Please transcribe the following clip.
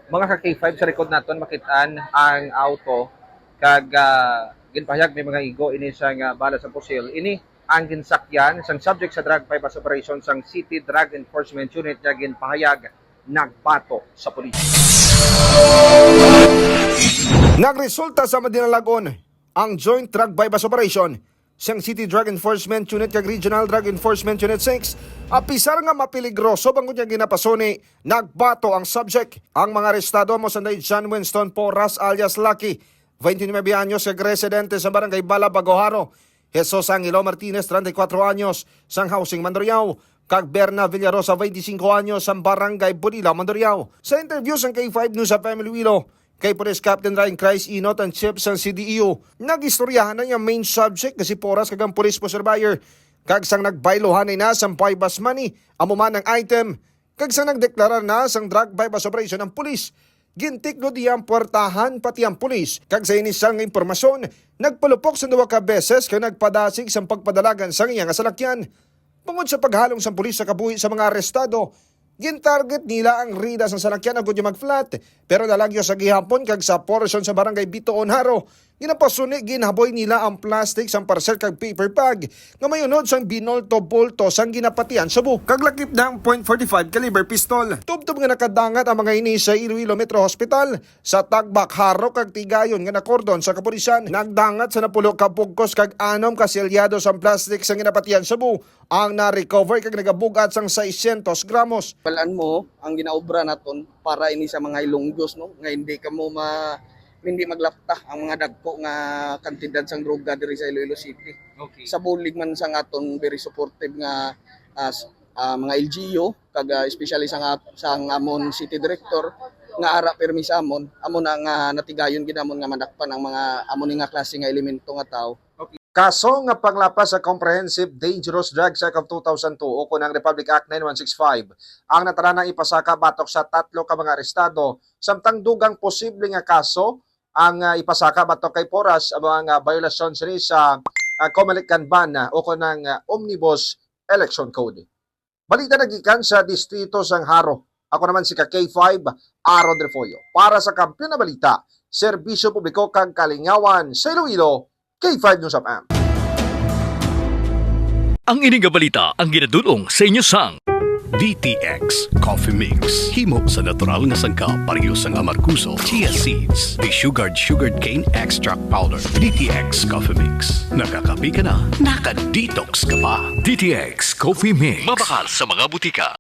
Mga ka K5 sa likod naton makitaan ang auto kag ginpahayag may mga igo ini sa bala sa pusil. Ini ang ginsakyan sang subject sa drug bypass operation sang City Drug Enforcement Unit nga ginpahayag nagpato sa pulis. Nagresulta sa Madinalagon ang Joint Drug Bypass Operation siyang City Drug Enforcement Unit kag Regional Drug Enforcement Unit 6. Apisar nga mapiligroso bangod niya ginapasoni, nagbato ang subject. Ang mga arestado mo sanday John Winston Porras alias Lucky, 29 anyos kag residente sa barangay Bala, Bagoharo. Jesus Angelo Martinez, 34 anyos, sang Housing Mandurriao. Kag Berna Villarosa, 25 anyos, sang barangay Bonilla, Mandurriao. Sa interview sang K5 News sa Family Wilo, kay Police Captain Ryan Christ Inot ang chief sa CDEO, nagistoryahan na niya main subject na si Porras kagang police po surveyor. Kag sang nagbailohan na sang bypass money, amuman ang item. Kag sang nagdeklarar na sang drug bypass operation ng police. Gintikno diyang puwertahan pati ang pulis. Kag sa inisang impormasyon, nagpalupok sa 2 ka beses kag nagpadasig sa pagpadalagan sa iyang salakyan. Tungod sa paghalong sa pulis sa kabuhi sa mga arestado, gin-target nila ang rida sa salakyan agud yung mag-flat, pero nalagyo sa gihapon kag sa portion sa barangay Bitoon Haro. Ginapasuni ginhaboy nila ang plastic sang parcel kag paper bag nga mayunod sang binolto bulto sang ginapatian sa buhok. Kag lakip na ang .45 caliber pistol. Tubtob nga nakadangat ang mga ini sa Iloilo Metro Hospital sa Tagbak Haro kag Tigayon nga nakordon sa kapulisan. Nagdangat sa napulo ka pugkos kag 6 ka selyado sang plastic sang ginapatian sa buhok. Ang na-recover kag nagabugat sang 600 gramos. Palaan mo ang ginaobra naton para ini sa mga ilonggos no nga hindi maglapta ang mga dagko nga kantidad sang droga diri sa Iloilo City. Okay. Sa bulig man sang aton very supportive nga mga LGU kag especially sang amon city director nga ara permi sa amon na nga natigayon ginamon nga madakpan ang mga amon nga klase nga elemento nga tao. Kaso nga paglapas sa Comprehensive Dangerous Drugs Act of 2002 o kunang Republic Act 9165 ang nataranang ipasaka batok sa 3 ka mga arestado samtang dugang posible nga kaso ang ipasaka batok kay Porras ang mga violasyon sa Comelec Kanban o kunang Omnibus Election Code. Balita nagikan sa distrito sang Haro. Ako naman si K5 Aaron Refollo para sa Kampiyon na Balita, Serbisyo Publiko kag Kalingawan sa Iloilo, K5 News of AM. Ang ining balita ang ginadulong sa inyo sang DTX Coffee Mix. Himo sa natural nga sangka pareho sang amarkuso, chia seeds, sugared cane extract powder. DTX Coffee Mix. Nakakapi ka na, naka-detox ka pa. DTX Coffee Mix. Mabakal sa mga butika.